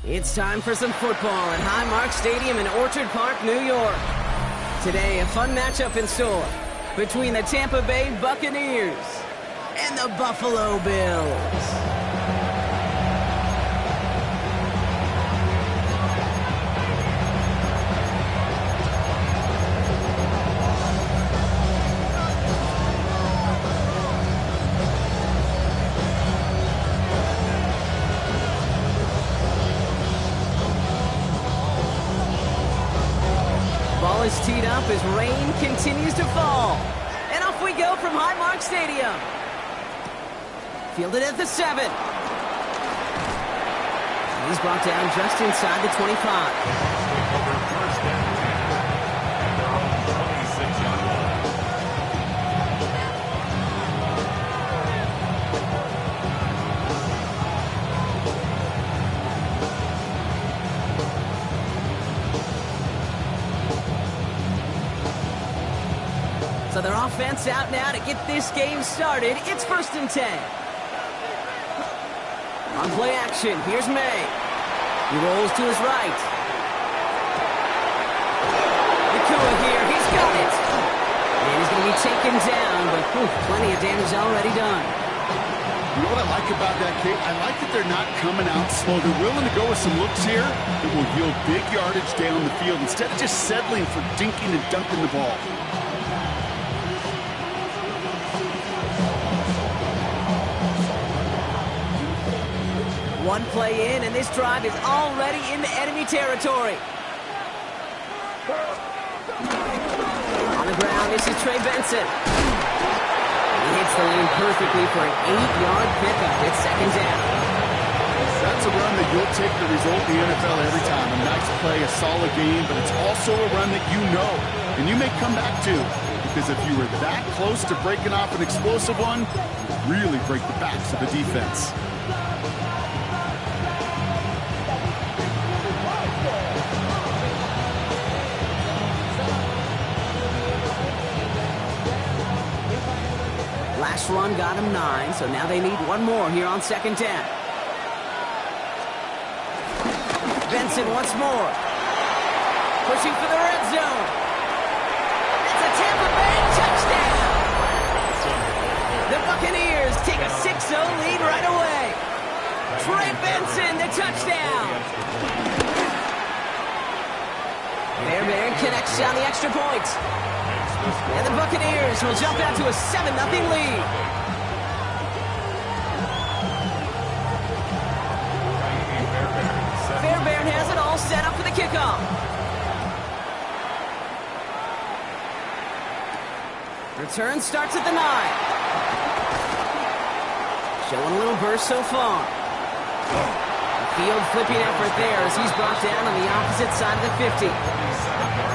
It's time for some football at Highmark Stadium in Orchard Park, New York. Today, a fun matchup in store between the Tampa Bay Buccaneers and the Buffalo Bills. Ball is teed up as rain continues to fall. And off we go from Highmark Stadium. Fielded at the 7. He's brought down just inside the 25. So their offense out now to get this game started. It's 1st and 10. On play action, here's May. He rolls to his right. Nakua here, he's got it. And he's going to be taken down, but plenty of damage already done. You know what I like about that, Kate? I like that they're not coming out slow. They're willing to go with some looks here that will yield big yardage down the field instead of just settling for dinking and dunking the ball. One play in, and this drive is already into enemy territory. On the ground, this is Trey Benson. He hits the lane perfectly for an 8-yard pickup. It's 2nd down. That's a run that you'll take the result in the NFL every time. A nice play, a solid game, but it's also a run that you know, and you may come back to. Because if you were that close to breaking off an explosive one, you really break the backs of the defense. Last run got him 9, so now they need one more here on 2nd down. Benson once more. Pushing for the red zone. It's a Tampa Bay touchdown! The Buccaneers take a 6-0 lead right away. Trey Benson, the touchdown! Fairbairn connects on the extra point. And the Buccaneers will jump out to a 7-0 lead. Fairbairn has it all set up for the kickoff. Return starts at the 9. Showing a little burst so far. Field flipping effort there as he's brought down on the opposite side of the 50.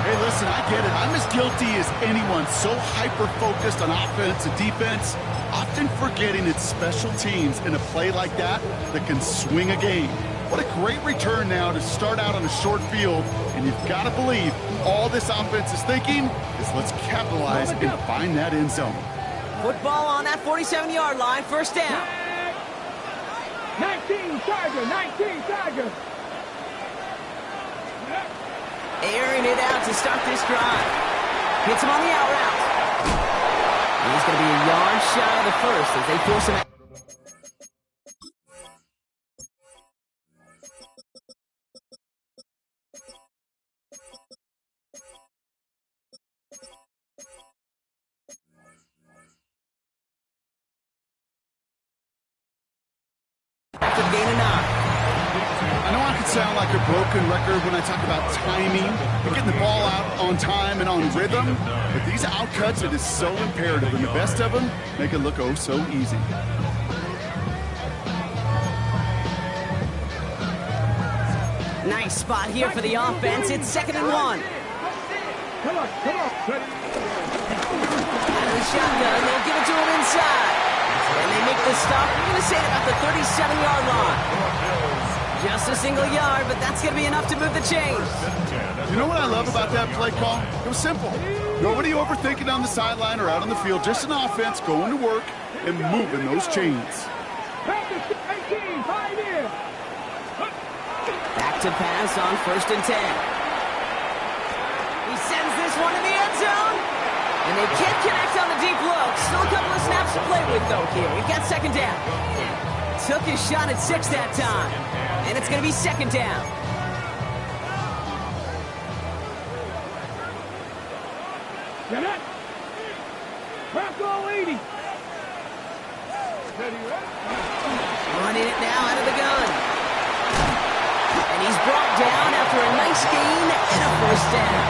Hey, listen, I get it. I'm as guilty as anyone. So hyper-focused on offense and defense, often forgetting it's special teams in a play like that that can swing a game. What a great return now to start out on a short field, and you've got to believe all this offense is thinking is let's capitalize and find that end zone. Football on that 47-yard line, 1st down. 19 Tiger. Airing it out to start this drive. Hits him on the out route. He's going to be a yard shy of the 1st as they force him out. After the gain of 9. I know I could sound like a broken record when I talk about timing and getting the ball out on time and on rhythm, but these outcuts, it is so imperative, and the best of them make it look oh so easy. Nice spot here for the offense. It's 2nd and 1. Come on. Out of the shotgun, they'll give it to him inside. And they make the stop. We're going to say about the 37-yard line. Just a single yard, but that's going to be enough to move the chains. You know what I love about that play call? It was simple. Nobody overthinking on the sideline or out on the field. Just an offense going to work and moving those chains. to pass on 1st and 10. He sends this one in the end zone. And they can't connect on the deep look. Still a couple of snaps to play with, though, here. We've got 2nd down. Took his shot at 6 that time. And it's going to be 2nd down. Get it. Back all 80. Running it now out of the gun. And he's brought down after a nice gain and a 1st down.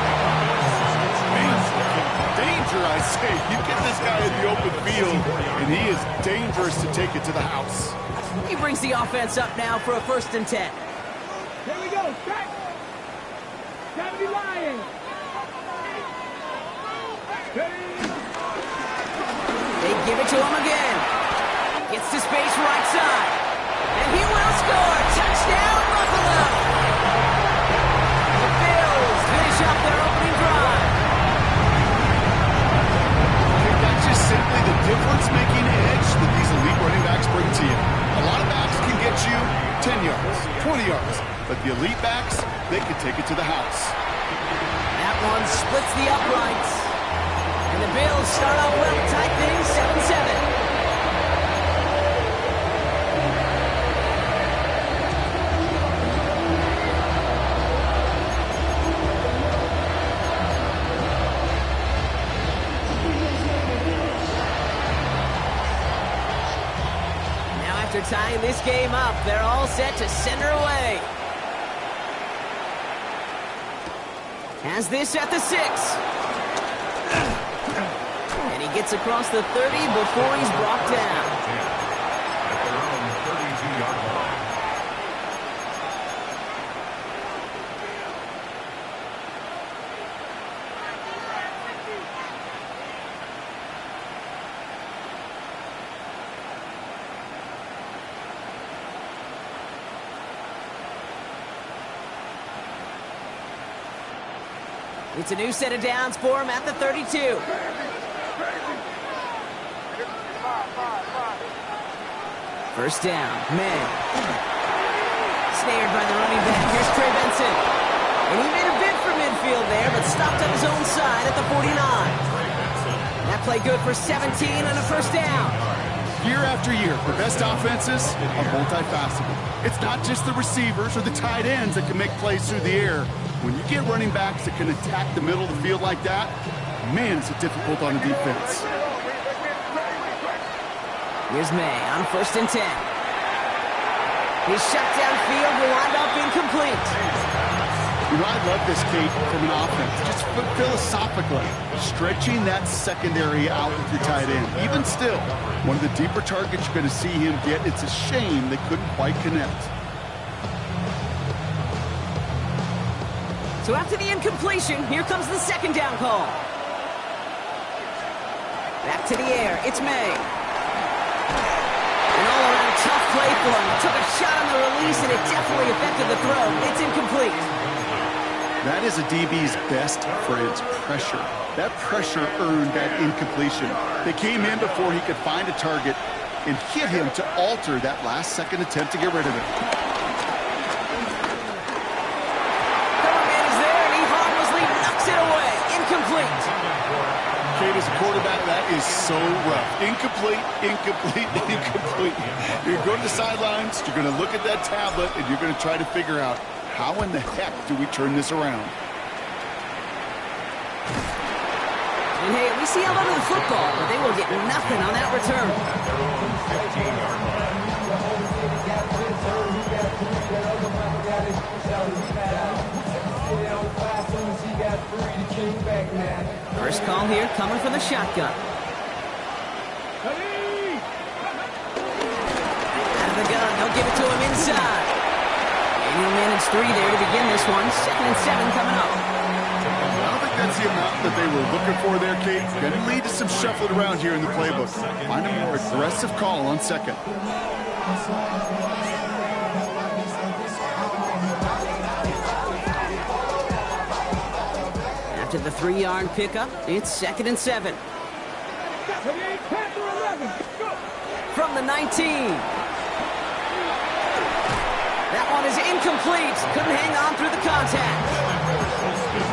Danger, I say. You get this guy in the open field, and he is dangerous to take it to the house. He brings the offense up now for a 1st and 10. Here we go. Back. 70 Lions. They give it to him again. Gets to space right side. And he will score. Touchdown, Buffalo. The Bills finish up their opening drive. That's just simply the difference-making edge that these elite running backs bring to you. A lot of backs can get you 10 yards, 20 yards, but the elite backs, they can take it to the house. That one splits the uprights. And the Bills start off well, tie things 7-7. After tying this game up, they're all set to send her away. Has this at the 6. And he gets across the 30 before he's brought down. At their own 32-yard line. It's a new set of downs for him at the 32. First down, May. Snared by the running back. Here's Trey Benson. And he made a bid for midfield there, but stopped on his own side at the 49. That play good for 17 on a 1st down. Year after year, the best offenses are multifaceted. It's not just the receivers or the tight ends that can make plays through the air. When you get running backs that can attack the middle of the field like that, man, it's difficult on the defense. Here's May on 1st and 10. His shot downfield will wind up incomplete. You know, I love this, Kate, from an offense. Just philosophically, stretching that secondary out with your tight end. Even still, one of the deeper targets you're going to see him get. It's a shame they couldn't quite connect. So after the incompletion, here comes the 2nd down call. Back to the air, it's May. An all-around tough play for him. Took a shot on the release, and it definitely affected the throw. It's incomplete. That is a DB's best friend, pressure. That pressure earned that incompletion. They came in before he could find a target and hit him to alter that last-second attempt to get rid of it. Kate, as a quarterback, that is so rough. Incomplete, incomplete, incomplete. You're going to the sidelines, you're going to look at that tablet, and you're going to try to figure out, how in the heck do we turn this around? And hey, we see a lot of the football, but they will get nothing on that return. 15-yard line. First call here, coming from the shotgun. Out of the gun, they'll give it to him inside. And he'll manage 3 there to begin this one. 2nd and 7 coming up. I don't think that's the amount that they were looking for there, Kate. Going to lead to some shuffling around here in the playbook. Find a more aggressive call on 2nd. After the 3-yard pickup, it's 2nd and 7. From the 19. That one is incomplete. Couldn't hang on through the contact.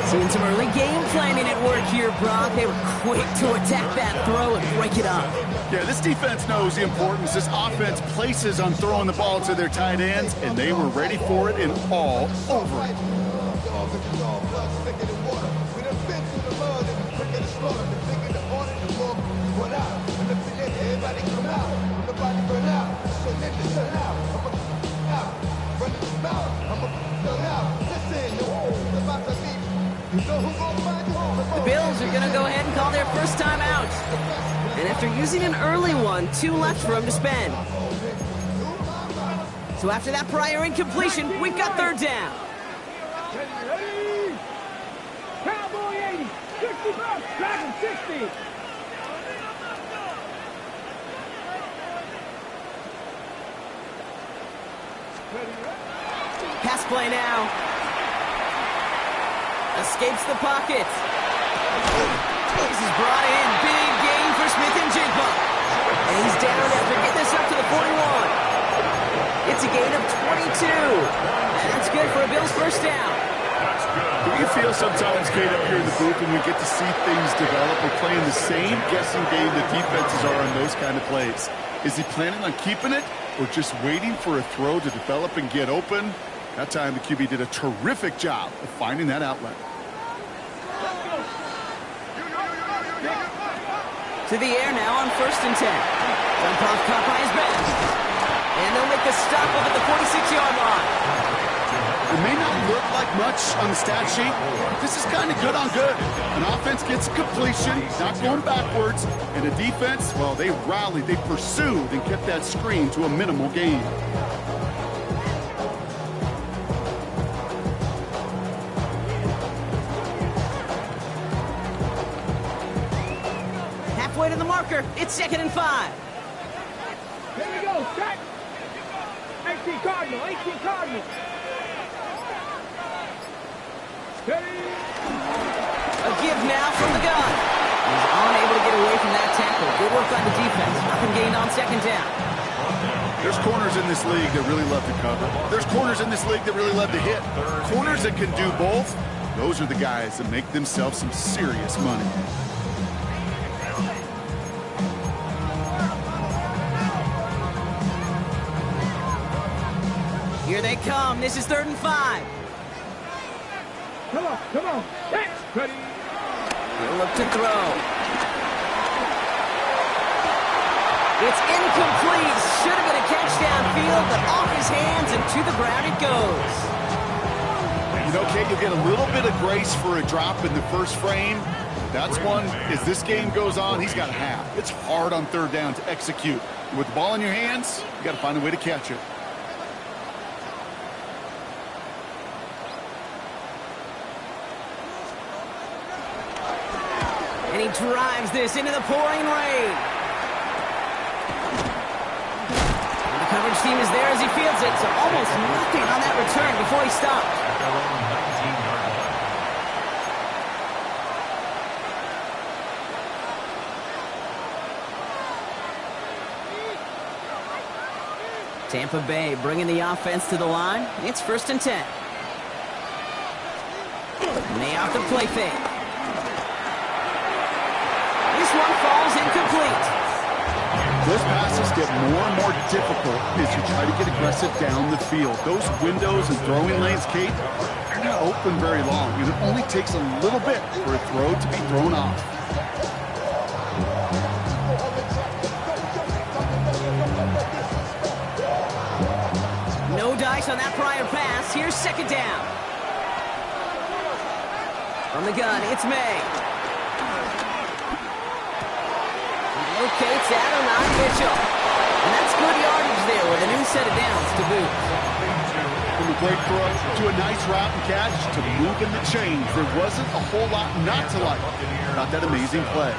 Seeing some early game planning at work here, Brock. They were quick to attack that throw and break it up. Yeah, this defense knows the importance this offense places on throwing the ball to their tight ends, and they were ready for it and all over it. The Bills are going to go ahead and call their first time out. And after using an early one, 2 left for them to spend. So after that prior incompletion, we've got 3rd down. Ready? Cowboy 80, 60 bucks, Dragon 60. Pass play now. Escapes the pocket. This is brought in. Big gain for Smith and Jigba. And he's down after getting this up to the 41. It's a gain of 22. And that's good for a Bills first down. Do you feel sometimes, Kate, up here in the booth when we get to see things develop? We're playing the same guessing game the defenses are on those kind of plays. Is he planning on keeping it or just waiting for a throw to develop and get open? That time the QB did a terrific job of finding that outlet. To the air now on 1st and 10. Dump off caught by his back. And they'll make the stop up at the 46-yard line. It may not look like much on the stat sheet, but this is kind of good on good. An offense gets completion, not going backwards, and a defense, well, they rallied, they pursued, and kept that screen to a minimal gain. Halfway to the marker, it's 2nd and 5. Here we go, set. 18 Cardinal, 18 Cardinal. Steady. A give now from the gun. He's unable to get away from that tackle. Good work by the defense. Nothing gained on 2nd down. There's corners in this league that really love to cover. There's corners in this league that really love to hit. Corners that can do both, those are the guys that make themselves some serious money. Here they come. This is 3rd and 5. Come on, come on. Catch. Ready. He'll look to throw. It's incomplete. Should have been a catch downfield, but off his hands and to the ground it goes. You know, Kate, you'll get a little bit of grace for a drop in the first frame. That's one, as this game goes on, he's got a half. It's hard on 3rd down to execute. With the ball in your hands, you got to find a way to catch it. And he drives this into the pouring rain. And the coverage team is there as he fields it, so almost nothing on that return before he stopped. Tampa Bay bringing the offense to the line. It's 1st and 10. And they out the play fake. This one falls incomplete. Those passes get more and more difficult as you try to get aggressive down the field. Those windows and throwing lanes, Kate, they're not open very long, and it only takes a little bit for a throw to be thrown off. No dice on that prior pass. Here's 2nd down. From the gun, it's May. Locates Adonai Mitchell. And that's good yardage there with a new set of downs to boot. From a great throw to a nice route and catch to moving the chains. There wasn't a whole lot not to like about that amazing play.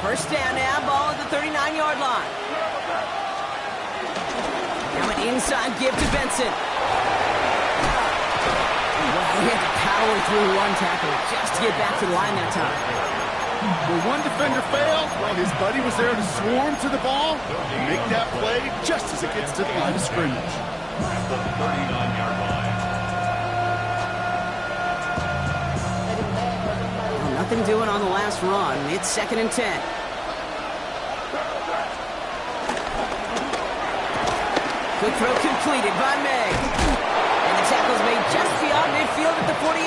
1st down now, ball at the 39-yard line. Now an inside give to Benson. He had to power through one tackle just to get back to the line that time. When one defender failed, well, his buddy was there to swarm to the ball and make that play just as it gets to the line of scrimmage. at the 39-yard line. Well, nothing doing on the last run. It's 2nd and 10. Quick throw completed by May. And the tackle's made just beyond midfield at the 48.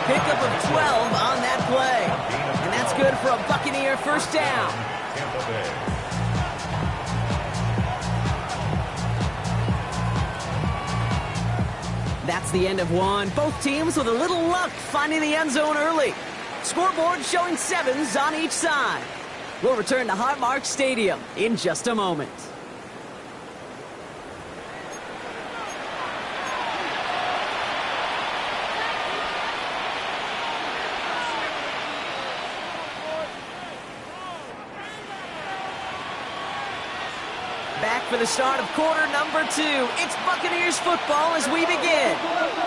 Pickup of 12 on that play. And that's good for a Buccaneer first down. Tampa Bay. That's the end of one. Both teams with a little luck finding the end zone early. Scoreboard showing 7s on each side. We'll return to Highmark Stadium in just a moment. Back for the start of quarter number 2. It's Buccaneers football as we begin.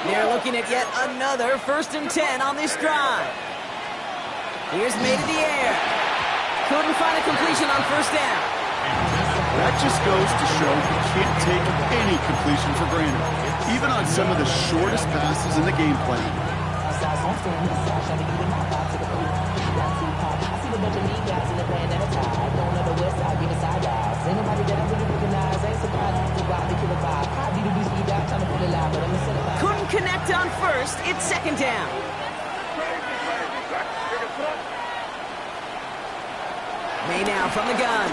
They're looking at yet another 1st and 10 on this drive. Here's made in the air. Couldn't find a completion on first down. That just goes to show you can't take any completion for granted, even on some of the shortest passes in the game plan. Couldn't connect on first. It's 2nd down. May now from the gun.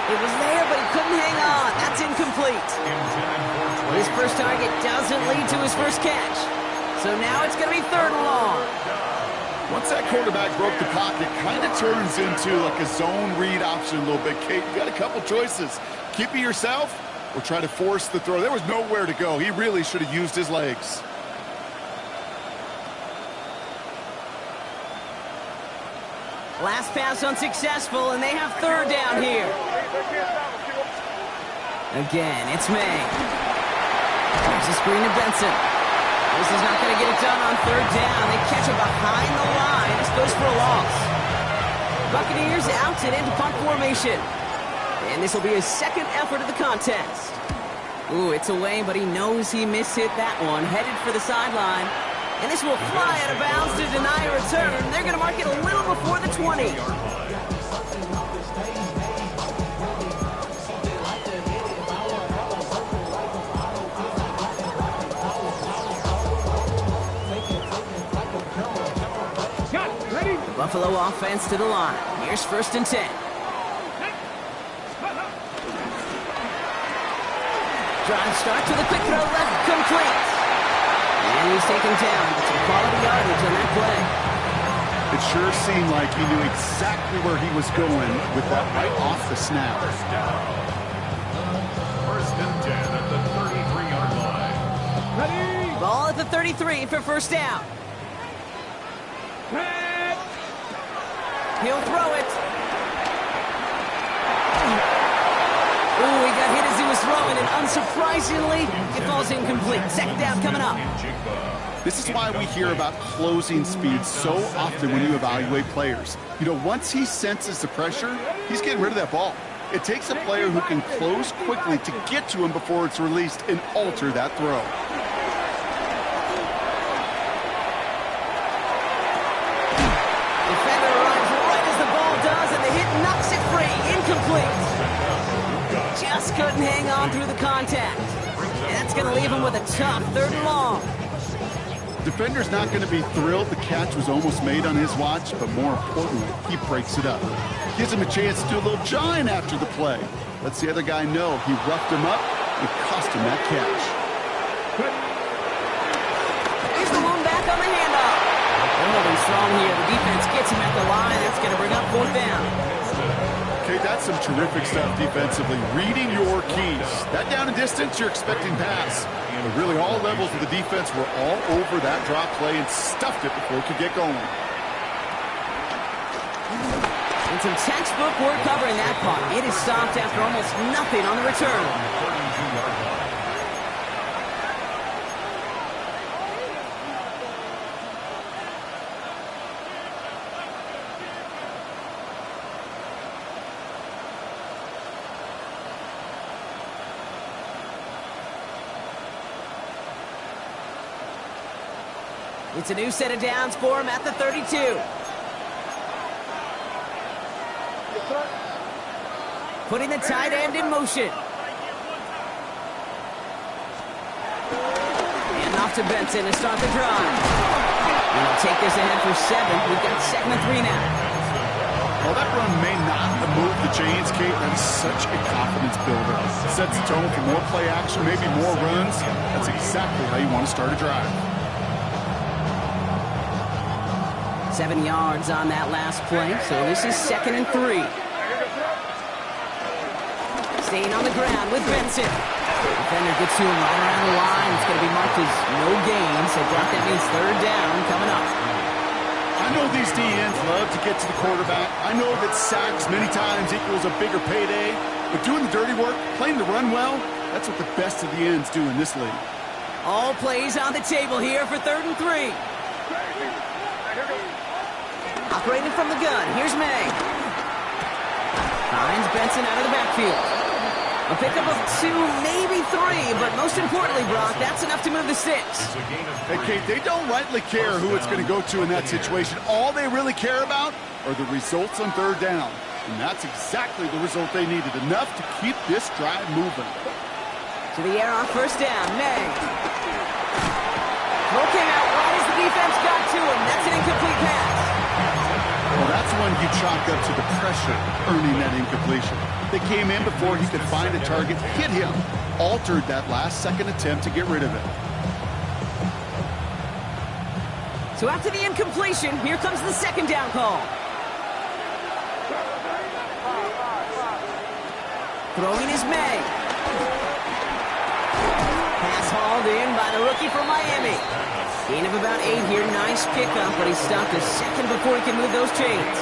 It was there, but he couldn't hang on. That's incomplete. His first target doesn't lead to his first catch. So now it's going to be 3rd and long. Once that quarterback broke the pocket, kind of turns into like a zone read option a little bit. Kate, you got a couple choices. Keep it yourself or try to force the throw. There was nowhere to go. He really should have used his legs. Last pass unsuccessful, and they have 3rd down here. Again, it's May. There's a screen to Benson. This is not going to get it done on 3rd down. They catch it behind the line. This goes for a loss. Buccaneers out and into punt formation. And this will be his 2nd effort of the contest. Ooh, it's away, but he knows he mishit that one. Headed for the sideline. And this will fly out of bounds to deny a return. They're going to mark it a little before the 20. Buffalo offense to the line. Here's 1st and 10. Drive start to the quick throw left, complete. And he's taken down. Some quality yardage on that play. It sure seemed like he knew exactly where he was going with that right off the snap. 1st and 10 at the 33-yard line. Ready? Ball at the 33 for first down. Set. He'll throw it. Ooh, he got hit as he was throwing, and unsurprisingly, it falls incomplete. 2nd down coming up. This is why we hear about closing speed so often when you evaluate players. You know, once he senses the pressure, he's getting rid of that ball. It takes a player who can close quickly to get to him before it's released and alter that throw. Defender arrives right as the ball does, and the hit knocks it free. Incomplete. Just couldn't hang on through the contact. And that's going to leave him with a tough 3rd and long. Defender's not going to be thrilled the catch was almost made on his watch, but more importantly, he breaks it up. Gives him a chance to do a little jawing after the play. Lets the other guy know he roughed him up and cost him that catch. He's the one back on the handoff. They're holding strong here. The defense gets him at the line. That's going to bring up 4th down. Okay, that's some terrific stuff defensively. Reading your keys. That down and distance, you're expecting pass. But really, all levels of the defense were all over that drop play and stuffed it before it could get going. And some textbook work covering that punt. It is stopped after almost nothing on the return. 32-yard line. It's a new set of downs for him at the 32. Putting the tight end in motion. And off to Benson to start the drive. And he'll take this ahead for 7. We've got 2nd and 3 now. Well, that run may not have moved the chains, Kate. That is such a confidence builder. Sets the tone for more play action, maybe more runs. That's exactly how you want to start a drive. 7 yards on that last play, so this is 2nd and 3. Staying on the ground with Benson. Defender gets to him right around the line. It's going to be marked as no gain, so Brock, that means 3rd down coming up. I know these DNs love to get to the quarterback. I know that sacks many times equals a bigger payday, but doing the dirty work, playing the run well, that's what the best of the ends do in this league. All plays on the table here for 3rd and 3. Operating from the gun, here's May. Finds Benson out of the backfield. A pickup of 2, maybe 3, but most importantly, Brock, that's enough to move the sticks. Hey, Kate, they don't rightly care who it's going to go to in that situation. All they really care about are the results on 3rd down. And that's exactly the result they needed, enough to keep this drive moving. To the air on 1st down, May. Throw came out right as the defense got to him. That's an incomplete pass. Well, that's when you chalk up to the pressure earning that incompletion. They came in before he could find a target, hit him, altered that last-second attempt to get rid of it. So after the incompletion, here comes the 2nd down call. Throwing is May. Pass hauled in by the rookie from Miami. Gain of about 8 here. Nice pickup, but he stopped a second before he can move those chains.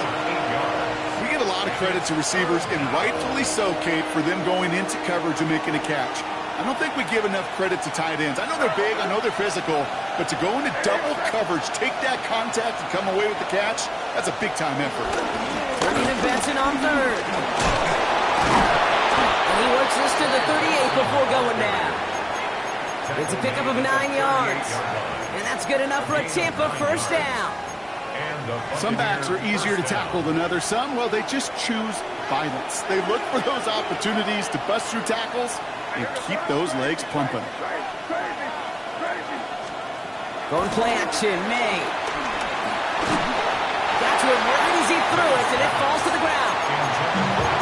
We get a lot of credit to receivers, and rightfully so, Kate, for them going into coverage and making a catch. I don't think we give enough credit to tight ends. I know they're big, I know they're physical, but to go into double coverage, take that contact, and come away with the catch, that's a big-time effort. Turning to Benson on 3rd. And he works this to the 38 before going down. It's a pickup of 9 yards. And that's good enough for a Tampa 1st down. Some backs are easier to tackle than others. Some, well, they just choose violence. They look for those opportunities to bust through tackles and keep those legs pumping. Going play action, May. Got to him right as he threw it, and it falls to the ground.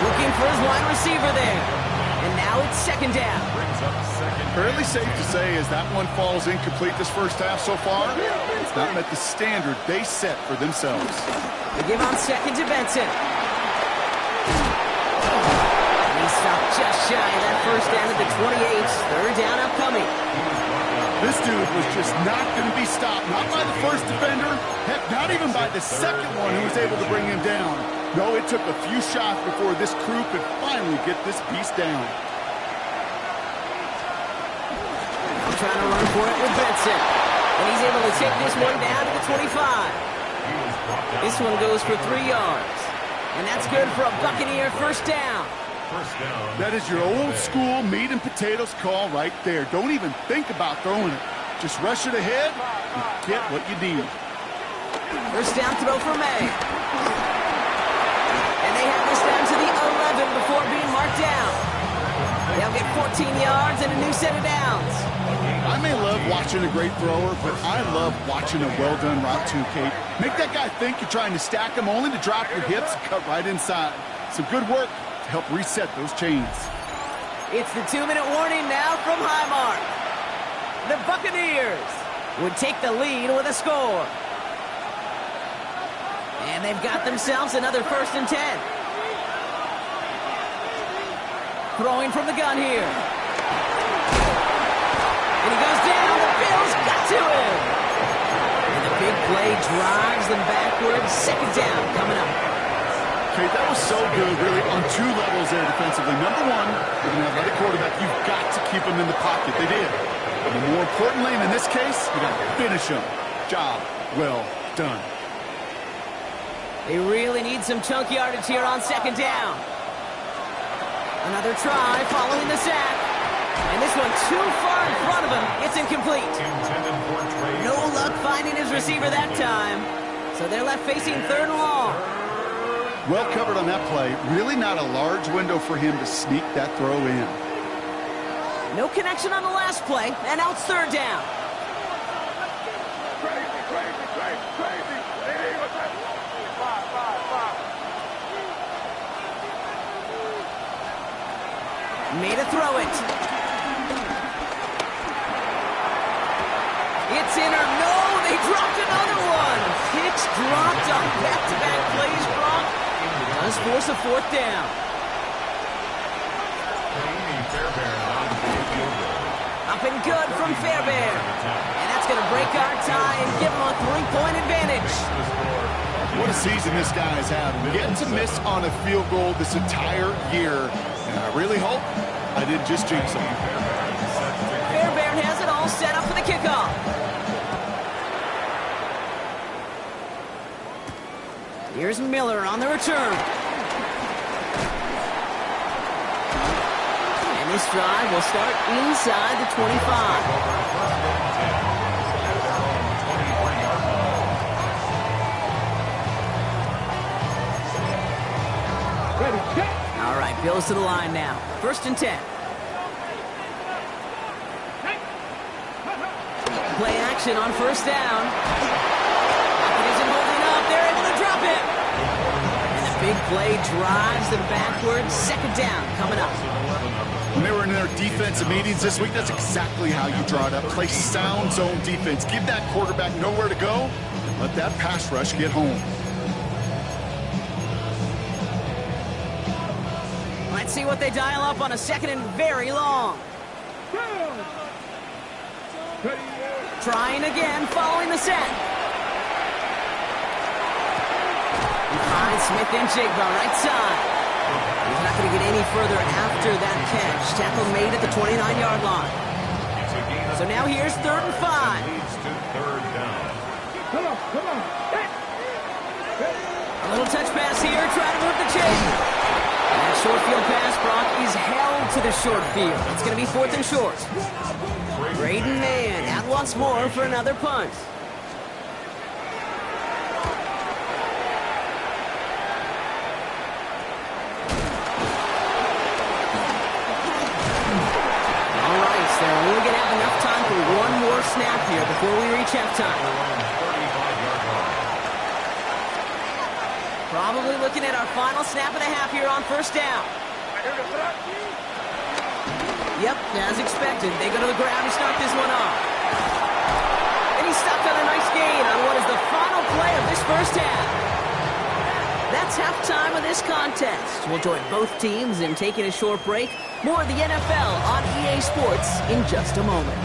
Looking for his wide receiver there. And now it's 2nd down. Fairly safe to say as that one falls incomplete this first half so far, it's not met the standard they set for themselves. They give on 2nd to Benson. And he stopped just shy of that 1st down at the 28. 3rd down upcoming. This dude was just not going to be stopped, not by the first defender, heck, not even by the second one who was able to bring him down. No, it took a few shots before this crew could finally get this beast down. Trying to run for it with Benson. And he's able to take this one down to the 25. This one goes for 3 yards. And that's good for a Buccaneer 1st down. That is your old school meat and potatoes call right there. Don't even think about throwing it. Just rush it ahead and get what you need. 1st down throw for May. And they have this down to the 11 before being marked down. They'll get 14 yards and a new set of downs. I may love watching a great thrower, but I love watching a well-done route too, Kate. Make that guy think you're trying to stack him only to drop your hips and cut right inside. Some good work to help reset those chains. It's the 2-minute warning now from Highmark. The Buccaneers would take the lead with a score. And they've got themselves another 1st and 10. Throwing from the gun here. And he goes down. The Bills got to him. And the big play drives them backwards. 2nd down coming up. Okay, that was so good, really, on 2 levels there defensively. Number one, with an athletic quarterback, you've got to keep him in the pocket. They did. But more importantly, and in this case, you got to finish him. Job well done. They really need some chunk yardage here on 2nd down. Another try following the sack. And this one too far in front of him. It's incomplete. No luck finding his receiver that time. So they're left facing 3rd and long. Well covered on that play. Really not a large window for him to sneak that throw in. No connection on the last play, and now it's 3rd down. Made a throw it. It's in or no, they dropped another one. Pitch dropped on back-to-back plays, Brock. Does force a 4th down. Up and good from Fairbairn. And that's going to break our tie and give him a 3-point advantage. What a season this guy has had. Getting to miss on a field goal this entire year. And I really hope I didn't just jinx him. Fairbairn has it all set up for the kickoff. Here's Miller on the return. And this drive will start inside the 25. All right, Bills to the line now. 1st and 10. Play action on 1st down. It isn't holding up. They're able to drop it. And the big play drives them backwards. 2nd down coming up. When they were in their defensive meetings this week, that's exactly how you draw it up. Play sound zone defense. Give that quarterback nowhere to go. Let that pass rush get home. Let's see what they dial up on a 2nd and very long. Trying again, following the set. He finds Smith and Jigba right side. He's not going to get any further after that catch. Tackle made at the 29-yard line. So now here's 3rd and 5. Come on. A little touch pass here, trying to move the chain. And that short field pass, Brock, is held to the short field. It's going to be 4th and short. Braden Mann out once more for another punt. All right, so they're only going to have enough time for one more snap here before we reach halftime. Probably looking at our final snap and a half here on 1st down. Yep, as expected. They go to the ground to start this one off. And he's stopped on a nice gain on what is the final play of this 1st half. That's halftime of this contest. We'll join both teams in taking a short break. More of the NFL on EA Sports in just a moment.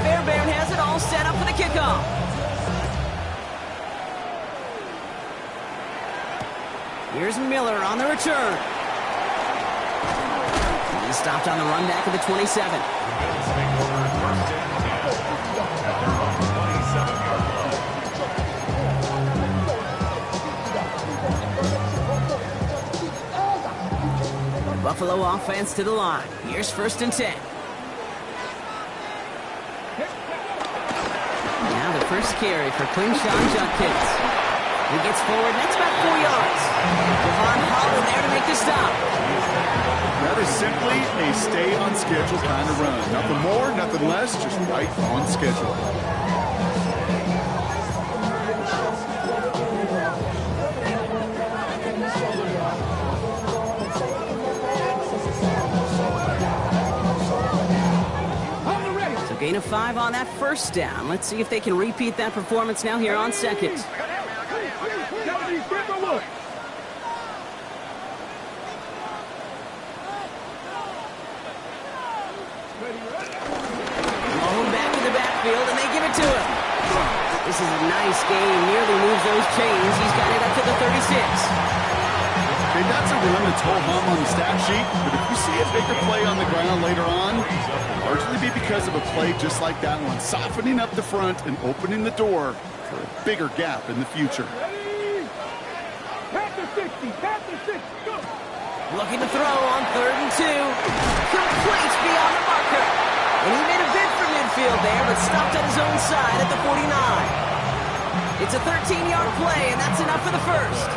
Fairbairn has it all set up for the kickoff. Here's Miller on the return. He stopped on the run back of the 27. Buffalo offense to the line. Here's 1st and 10. Now the first carry for Clingshaw Judkins. He gets forward, and that's about 4 yards. Devon Holland there to make the stop. That is simply a stay-on-schedule kind of run. Nothing more, nothing less, just right on schedule. So gain of 5 on that 1st down. Let's see if they can repeat that performance now here on 2nd. And they give it to him. This is a nice game. Nearly moves those chains. He's got it up to the 36. Okay, that's a run that's whole hum on the stat sheet, but if you see a bigger play on the ground later on, it'll largely be because of a play just like that one, softening up the front and opening the door for a bigger gap in the future. Pass the 60, pass the 60, go! Looking to throw on 3rd and 2. Complete beyond the marker. And he made a bid for midfield there, but stopped on his own side at the 49. It's a 13-yard play, and that's enough for the first.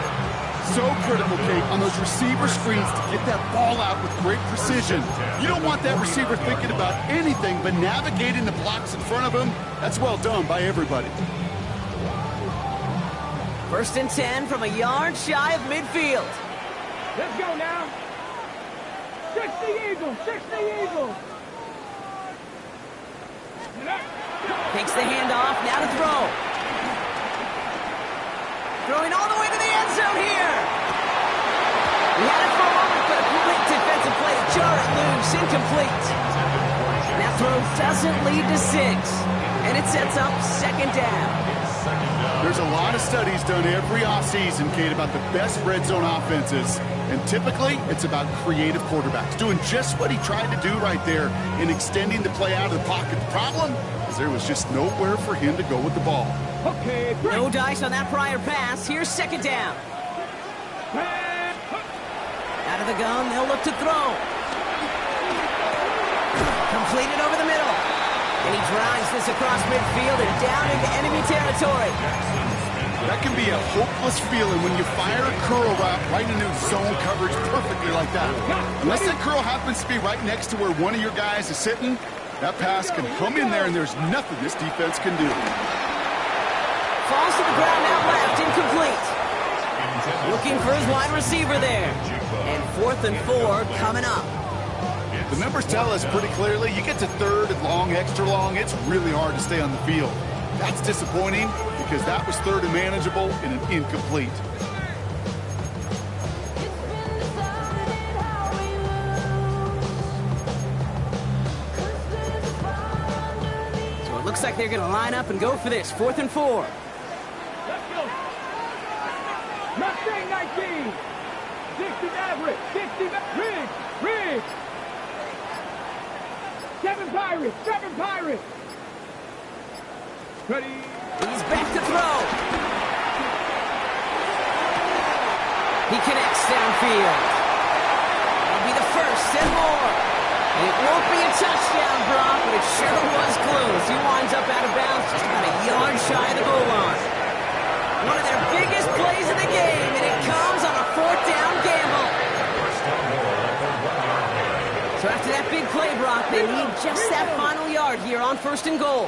So critical, Kate, on those receiver screens to get that ball out with great precision. You don't want that receiver thinking about anything but navigating the blocks in front of him. That's well done by everybody. 1st and 10 from a yard shy of midfield. Let's go now. 60 Eagles, 60 Eagles. Takes the handoff, now to throw. Throwing all the way to the end zone here. He had it for a moment, but a quick defensive play to jar it loose, incomplete. That throw doesn't lead to 6, and it sets up 2nd down. There's a lot of studies done every offseason, Kate, about the best red zone offenses. And typically, it's about creative quarterbacks doing just what he tried to do right there in extending the play out of the pocket. The problem is there was just nowhere for him to go with the ball. Okay, break. No dice on that prior pass. Here's 2nd down. Out of the gun, they'll look to throw. Completed over the middle. And he drives this across midfield and down into enemy territory. That can be a hopeless feeling when you fire a curl route right into zone coverage perfectly like that. Unless that curl happens to be right next to where one of your guys is sitting, that pass can come in there and there's nothing this defense can do. Falls to the ground out left, incomplete. Looking for his wide receiver there. And 4th and 4 coming up. The numbers tell us pretty clearly, you get to 3rd and long, extra long, it's really hard to stay on the field. That's disappointing because that was 3rd and manageable and an incomplete. So it looks like they're going to line up and go for this. 4th and 4. Let's go. Mustang 19. 60 Maverick. 60 Riggs. 7 Pirates. 7 Pirates. Ready. He's back to throw. He connects downfield. That'll be the first and more. It won't be a touchdown, Brock, but it sure was close. He winds up out of bounds just about a yard shy of the goal line. One of their biggest plays of the game, and it comes on a 4th down gamble. So after that big play, Brock, they need just that final yard here on 1st and goal.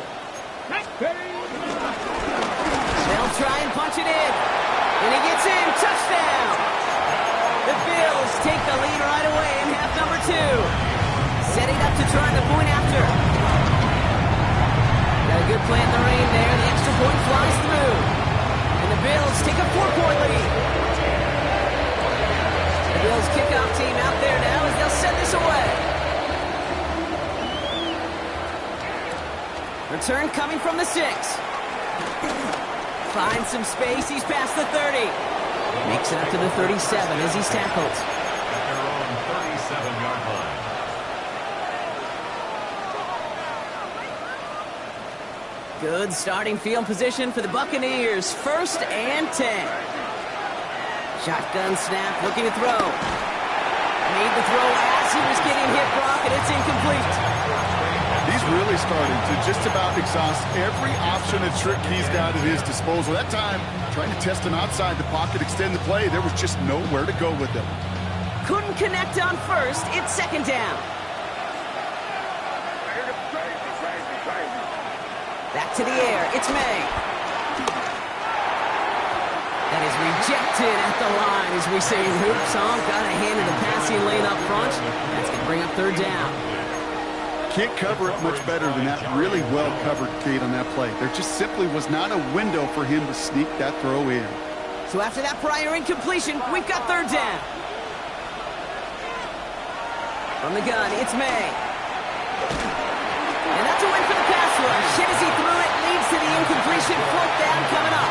They'll try and punch it in. And he gets in. Touchdown! The Bills take the lead right away in half number 2. Setting up to try the point after. Got a good play in the rain there. The extra point flies through. And the Bills take a 4-point lead. The Bills kickoff team out there now as they'll send this away. Return coming from the 6. Finds some space. He's past the 30. Makes it up to the 37 as he's tackled. At their own 37-yard line. Good starting field position for the Buccaneers. 1st and 10. Shotgun snap, looking to throw. Made the throw as he was getting hit, Brock, and it's incomplete. He's really starting to just about exhaust every option and trick he's got at his disposal. That time, trying to test him outside the pocket, extend the play, there was just nowhere to go with him. Couldn't connect on 1st. It's 2nd down. Back to the air. It's May. That is rejected at the line, as we say in hoops. Got a hand in the passing lane up front. That's going to bring up 3rd down. Can't cover it much better than that really well-covered Kate on that play. There just simply was not a window for him to sneak that throw in. So after that prior incompletion, we've got 3rd down. From the gun, it's May. And that's a win for the pass rush. Hit as he threw it, leads to the incompletion. 4th down coming up.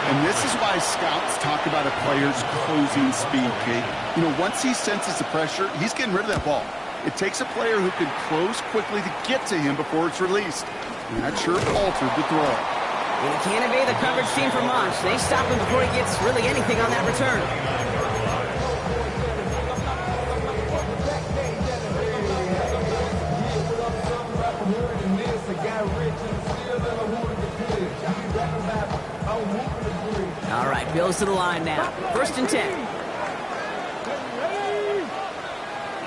And this is why scouts talk about a player's closing speed, Kate. You know, once he senses the pressure, he's getting rid of that ball. It takes a player who can close quickly to get to him before it's released. And that sure altered the throw. And he can't evade the coverage team for much. They stop him before he gets really anything on that return. All right, Bills to the line now. 1st and 10.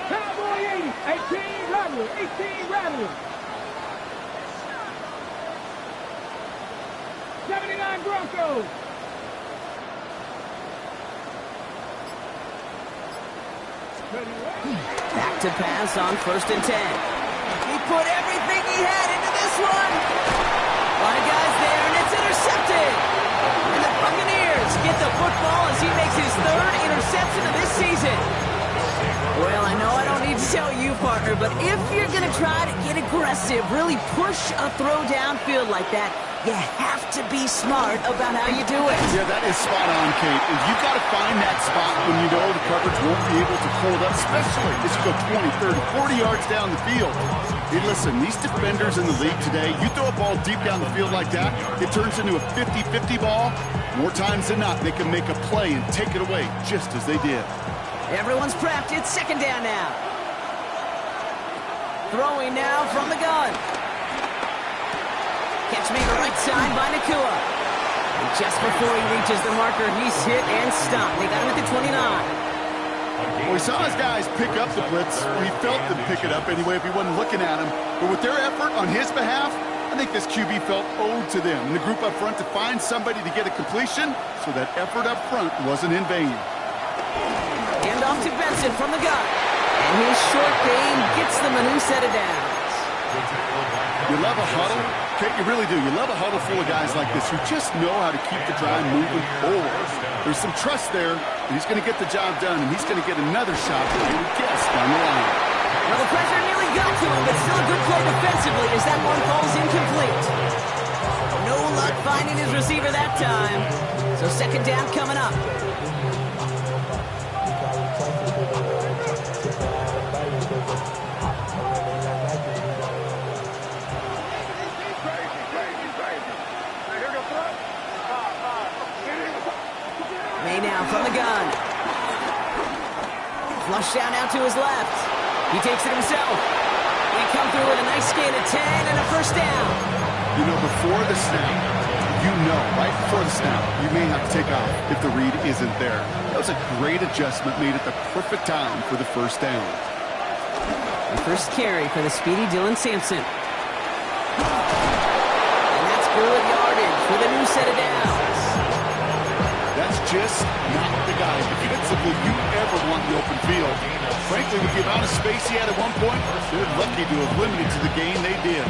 Cowboy 80, 18 Rattler, 18 Rattler. 79 Broncos. Back to pass on 1st and 10. He put everything he had into this one. A lot of guys there, and it's intercepted. And the Buccaneers get the football as he makes his 3rd interception of this season. Well, I know I don't need to tell you, partner, but if you're going to try to get aggressive, really push a throw downfield like that, you have to be smart about how you do it. Yeah, that is spot on, Kate. And you've got to find that spot when you know the coverage won't be able to hold up, especially as you go 20, 30, 40 yards down the field. Hey, listen, these defenders in the league today, you throw a ball deep down the field like that, it turns into a 50-50 ball. More times than not, they can make a play and take it away just as they did. Everyone's prepped. It's 2nd down now. Throwing now from the gun. Catch made the right side by Nakua. And just before he reaches the marker, he's hit and stopped. They got him at the 29. Well, he saw his guys pick up the blitz, or he felt them pick it up anyway if he wasn't looking at him. But with their effort on his behalf, I think this QB felt owed to them and the group up front to find somebody to get a completion, so that effort up front wasn't in vain. Hand off to Benson from the gun. And his short game gets them a new set of downs. You love a huddle? Kate, you really do. You love a huddle full of guys like this who just know how to keep the drive moving forward. There's some trust there, and he's going to get the job done, and he's going to get another shot that he would guess down the line. Well, the pressure nearly got to him, but still a good play defensively as that one falls incomplete. No luck finding his receiver that time. So 2nd down coming up. May now from the gun. Flush down out to his left. He takes it himself. They come through with a nice gain of 10 and a 1st down. You know, before the snap, right before the snap, you may have to take off if the read isn't there. That was a great adjustment made at the perfect time for the 1st down. The first carry for the speedy Dylan Sampson. And that's good yardage with a new set of downs. That's just not the guy defensively you ever want in the open field. Frankly, with the amount of space he had at one point, they're lucky to have limited to the gain they did.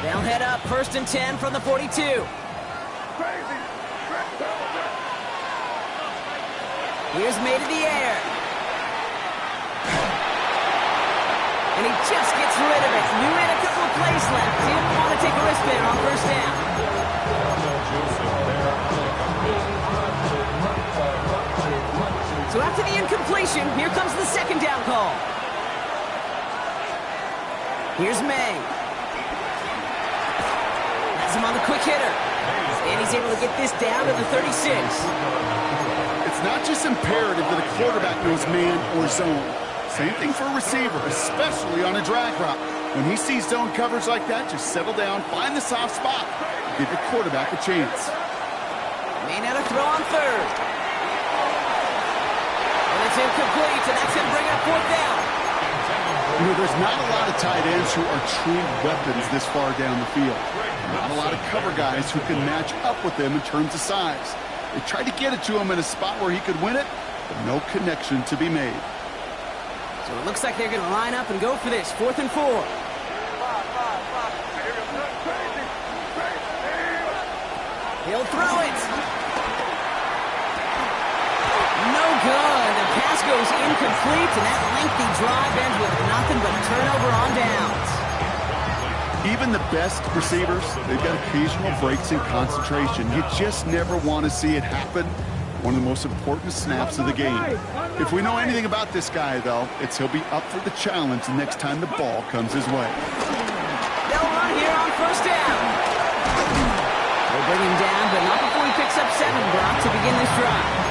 They'll head up 1st and 10 from the 42. Here's made in the air. And he just gets rid of it. You had a couple of plays left. He didn't want to take a risk there on 1st down. So after the incompletion, here comes the 2nd down call. Here's May. Has him on the quick hitter. And he's able to get this down to the 36. It's not just imperative that a quarterback knows man or zone. Same thing for a receiver, especially on a drag route. When he sees zone coverage like that, just settle down, find the soft spot, give your quarterback a chance. May not have throw on 3rd. It's incomplete, and that's going to bring up 4th down. You know, there's not a lot of tight ends who are true weapons this far down the field. Not a lot of cover guys who can match up with them in terms of size. They tried to get it to him in a spot where he could win it, but no connection to be made. So it looks like they're going to line up and go for this. 4th and 4. He'll throw it. No good. The pass goes incomplete, and that lengthy drive ends with nothing but a turnover on downs. Even the best receivers, they've got occasional breaks in concentration. You just never want to see it happen. One of the most important snaps of the game. If we know anything about this guy, though, it's he'll be up for the challenge the next time the ball comes his way. They'll run here on 1st down. They'll bring him down, but not before he picks up 7, Brock, to begin this drive.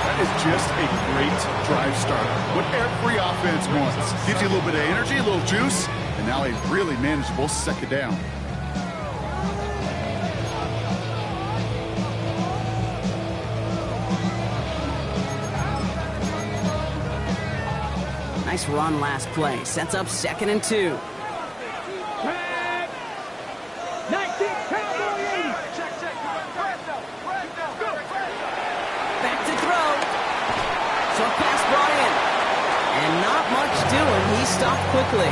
That is just a great drive starter. What every offense wants. Gives you a little bit of energy, a little juice, and now a really manageable 2nd down. Nice run last play. Sets up 2nd and 2. Tag. 19, Cowboy 80. Back to throw. Short pass brought in. And not much doing. He stopped quickly.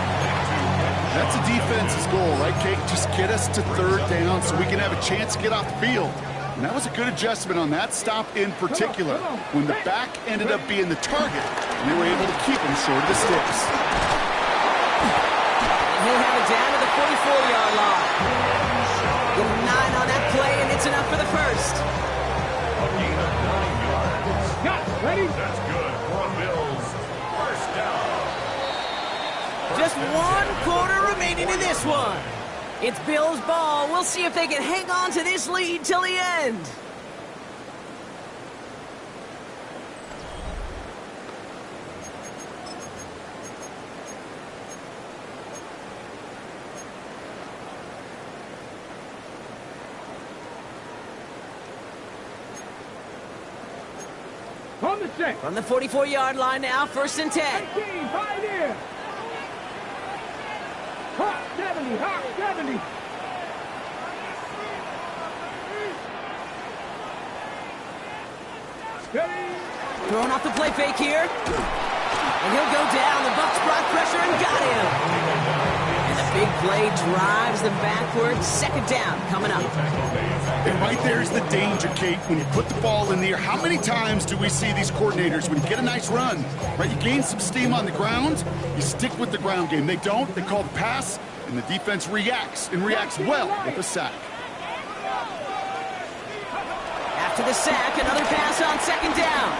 That's a defense's goal, right, Kate? Just get us to 3rd down so we can have a chance to get off the field. And that was a good adjustment on that stop in particular, when the back ended up being the target, and they were able to keep him short of the sticks. And he'll have it down to the 44-yard line. Get 9 on that play, and it's enough for the first. A gain of 9 yards. Got it. Ready? That's good for a Bills first down. Just 1 quarter remaining in this one. It's Bills ball. We'll see if they can hang on to this lead till the end. On the check. From the 44-yard line now, 1st and 10. 19, Pioneer. Hot 70, hot 70. Steady. Throwing off the play fake here. And he'll go down. The Bucs brought pressure and got him. And the big play drives them backwards. 2nd down coming up. And right there's the danger, Kate. When you put the ball in the air, how many times do we see these coordinators, when you get a nice run, right, you gain some steam on the ground, you stick with the ground game. They don't. They call the pass, and the defense reacts, and reacts well with a sack. After the sack, another pass on 2nd down.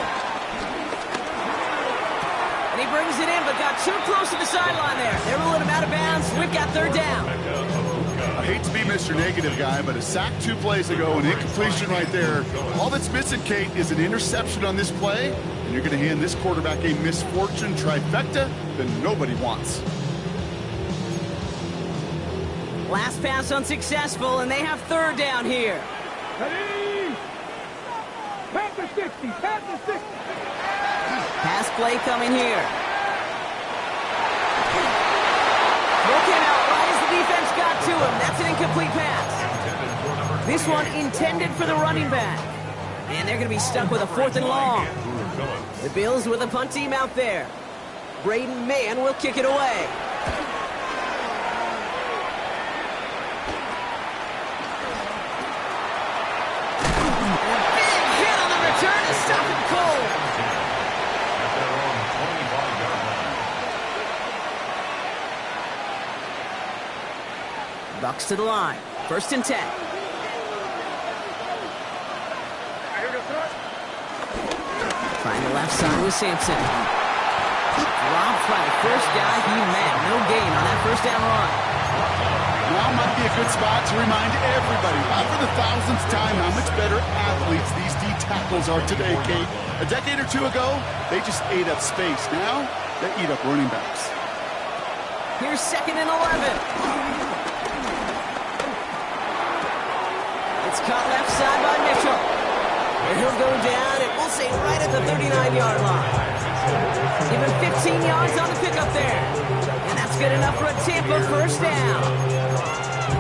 And he brings it in, but got too close to the sideline there. They're ruling him out of bounds. We've got 3rd down. I hate to be Mr. Negative guy, but a sack 2 plays ago, an incompletion right there. All that's missing, Kate, is an interception on this play, and you're going to hand this quarterback a misfortune trifecta that nobody wants. Last pass unsuccessful, and they have 3rd down here. Ready. Panther 60, Panther 60. Pass play coming here. Broken out right as the defense got to him. That's an incomplete pass. This one intended for the running back. And they're going to be stuck with a 4th and long. The Bills with a punt team out there. Braden Mann will kick it away. And a big hit on the return to stop him cold. At their own 25-yard line. Bucs to the line. 1st and 10. Find the left side with Sampson. Robbed by the first guy he met. No gain on that 1st down run. Now might be a good spot to remind everybody, not for the 1000th time, how much better athletes these D tackles are today, Kate. A decade or 2 ago, they just ate up space. Now, they eat up running backs. Here's 2nd and 11. It's caught left side by Mitchell. And he'll go down, and we'll say right at the 39-yard line. Give him 15 yards on the pickup there. And that's good enough for a Tampa 1st down.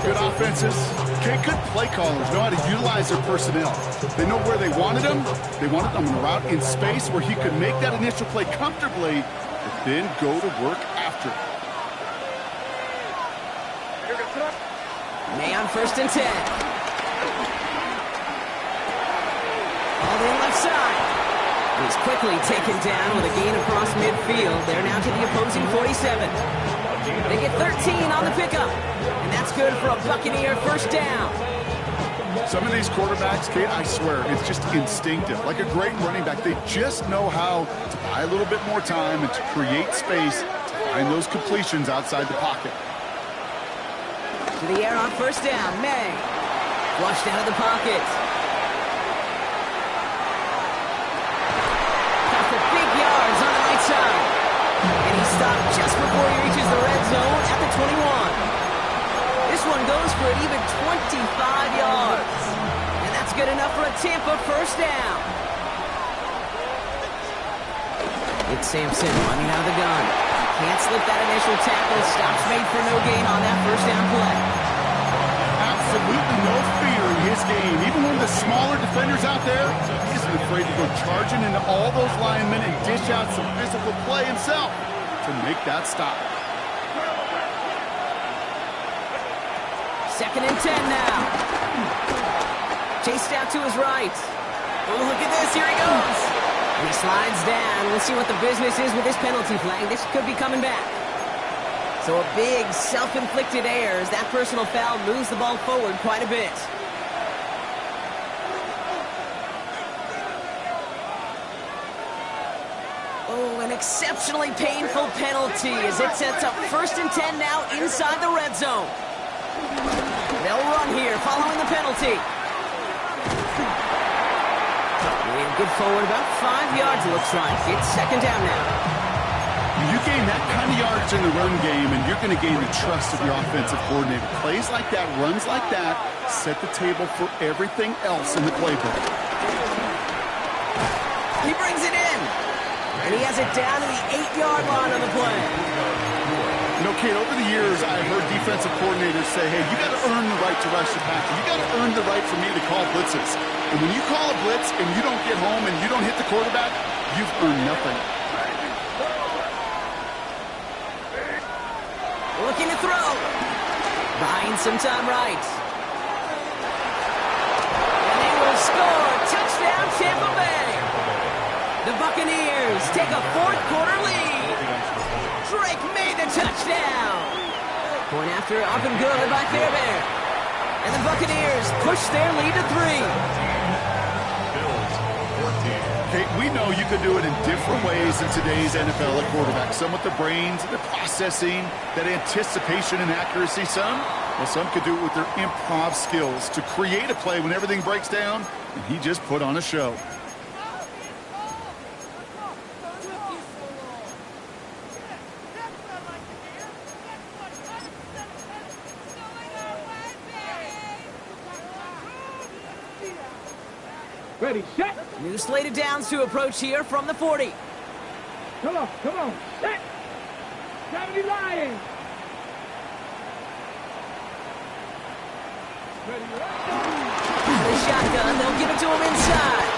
Good offenses. Okay, good play callers know how to utilize their personnel. They know where they wanted them. They wanted them on a route in space where he could make that initial play comfortably, but then go to work after. May on 1st and 10. All in left side. He's quickly taken down with a gain across midfield. They're now to the opposing 47. They get 13 on the pickup. And that's good for a Buccaneer 1st down. Some of these quarterbacks, Kate, I swear, it's just instinctive. Like a great running back, they just know how to buy a little bit more time and to create space to find those completions outside the pocket. To the air on 1st down. May. Flushed out of the pocket. Got for big yards on the right side. And he stopped just before he reaches the red zone at the 21. This one goes for an even 25 yards. And that's good enough for a Tampa 1st down. It's Sampson running out of the gun. Can't slip that initial tackle. Stops made for no gain on that first down play. Absolutely no fear in his game. Even one of the smaller defenders out there, he isn't afraid to go charging into all those linemen and dish out some physical play himself to make that stop. 2nd and 10 now. Chased out to his right. Oh, look at this. Here he goes. And he slides down. We'll see what the business is with this penalty flag. This could be coming back. So a big self-inflicted error as that personal foul moves the ball forward quite a bit. Oh, an exceptionally painful penalty as it sets up 1st and 10 now inside the red zone. They'll run here following the penalty. And good forward, about 5 yards it looks like. It's 2nd down now. You gain that kind of yards in the run game, and you're going to gain the trust of your offensive coordinator. Plays like that, runs like that, set the table for everything else in the playbook. He brings it in, and he has it down to the 8-yard line on the play. You know, Kate, over the years, I've heard defensive coordinators say, hey, you got to earn the right to rush the passer. You got to earn the right for me to call blitzes. And when you call a blitz and you don't get home and you don't hit the quarterback, you've earned nothing. Looking to throw. Buying some time right. And they will score. Touchdown, Tampa Bay. The Buccaneers take a 4th quarter lead. Drake made the touchdown. Point after up and good by Fairbairn. And the Buccaneers push their lead to 3. Kate, we know you can do it in different ways in today's NFL at quarterback. Some with the brains, the processing, that anticipation and accuracy. Some could do it with their improv skills to create a play when everything breaks down, and he just put on a show. Ready, set. New slated downs to approach here from the 40. Come on, set. 70 Lions. Ready, The shotgun, they'll give it to him inside.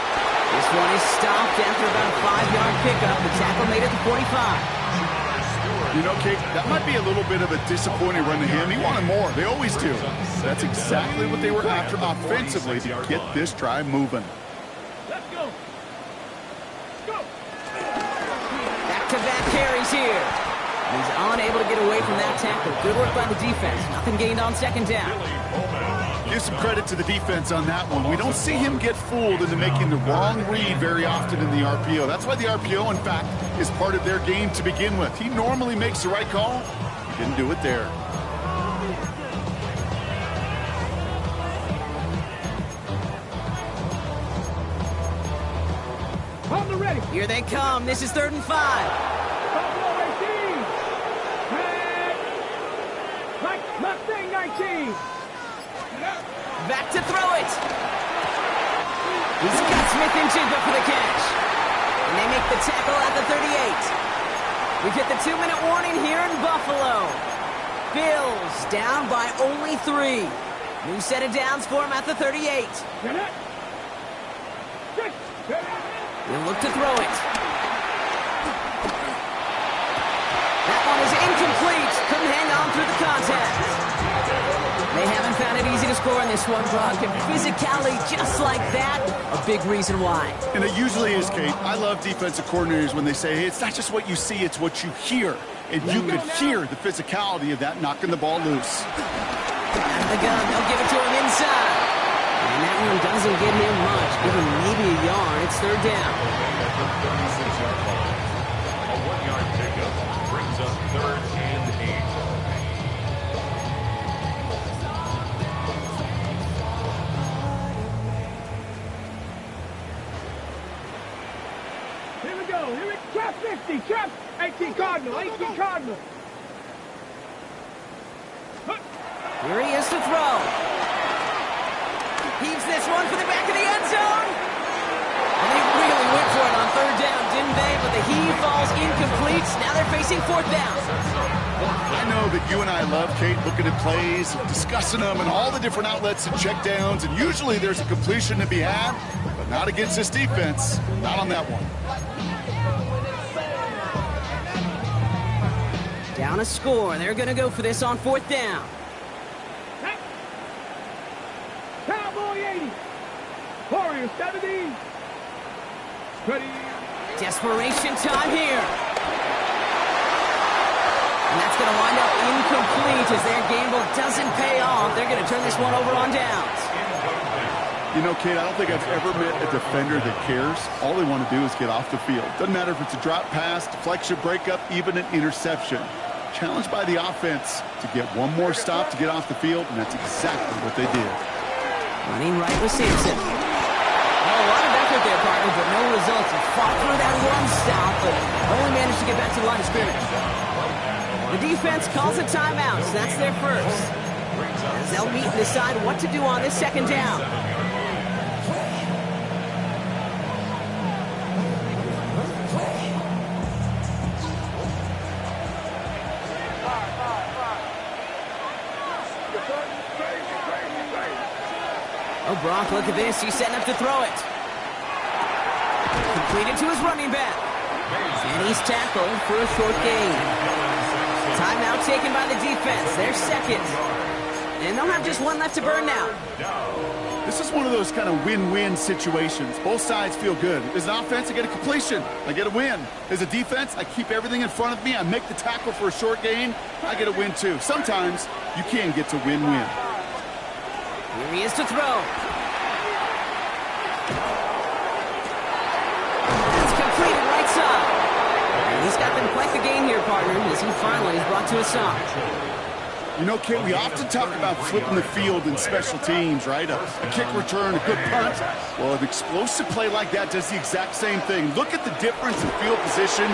This one is stopped after about a 5-yard pickup. The tackle made it to 45. You know, Kate, that might be a little bit of a disappointing run to him. He wanted more. They always do. That's exactly what they were after offensively to get this drive moving. Let's go. Go. Back-to-back carries here. He's unable to get away from that tackle. Good work by the defense. Nothing gained on 2nd down. Give some credit to the defense on that one. We don't see him get fooled into making the wrong read very often in the RPO. That's why the RPO, in fact, is part of their game to begin with. He normally makes the right call. He didn't do it there. On the ready. Here they come. This is 3rd and 5. Buffalo 18. Like Mustang 19. Back to throw it. He's got Smith and Jigba for the catch. And they make the tackle at the 38. We get the 2-minute warning here in Buffalo. Bills down by only 3. New set of downs for him at the 38. They'll look to throw it. That one is incomplete. Couldn't hang on through the contact. They haven't found it easy to score in this one, Brock. And physicality just like that, a big reason why. And it usually is, Kate. I love defensive coordinators when they say, hey, it's not just what you see, it's what you hear. And you could hear the physicality of that knocking the ball loose. Out of the gun, they'll give it to him inside. And that one doesn't get him much. Give him maybe a yard. It's 3rd down. A 1-yard pickup brings up 3rd and 8. Here we go. Here it's trap 50. Trap 18 Cardinal. 18 Cardinal. Here he is to throw. Heaves this one for the back of the end zone. And they really went for it on 3rd down, didn't they? But the heave falls incomplete. complete. Now they're facing fourth down. I know that you and I love, Kate, looking at plays, discussing them, and all the different outlets and check downs, and usually there's a completion to be had, but not against this defense. Not on that one. Down a score. They're going to go for this on fourth down. Cowboy 80. Warrior 70. Ready. Desperation time here. And that's going to wind up incomplete as their gamble doesn't pay off. They're going to turn this one over on downs. You know, Kate, I don't think I've ever met a defender that cares. All they want to do is get off the field. Doesn't matter if it's a drop pass, deflection, breakup, even an interception. Challenged by the offense to get one more stop to get off the field, and that's exactly what they did. Running right with Sampson. Oh, a lot of effort there, partner, but no results. He fought through that run stop, but only managed to get back to the line of scrimmage. The defense calls a timeout, so that's their first. As they'll meet and decide what to do on this second down. Oh, Brock, look at this. He's setting up to throw it. Completed to his running back. And he's tackled for a short gain. Timeout taken by the defense. Their second. And they'll have just one left to burn now. This is one of those kind of win-win situations. Both sides feel good. As an offense, I get a completion. I get a win. As a defense, I keep everything in front of me. I make the tackle for a short gain. I get a win, too. Sometimes you can get to win-win. Here he is to throw. It's completed right side. And he's got them quite the gain here, partner, as he finally is brought to a stop. You know, Kate, we often talk about flipping the field in special teams, right? A kick return, a good punt. Well, an explosive play like that does the exact same thing. Look at the difference in field position.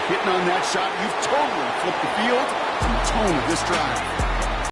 Hitting on that shot, you've totally flipped the field and the tone of this drive.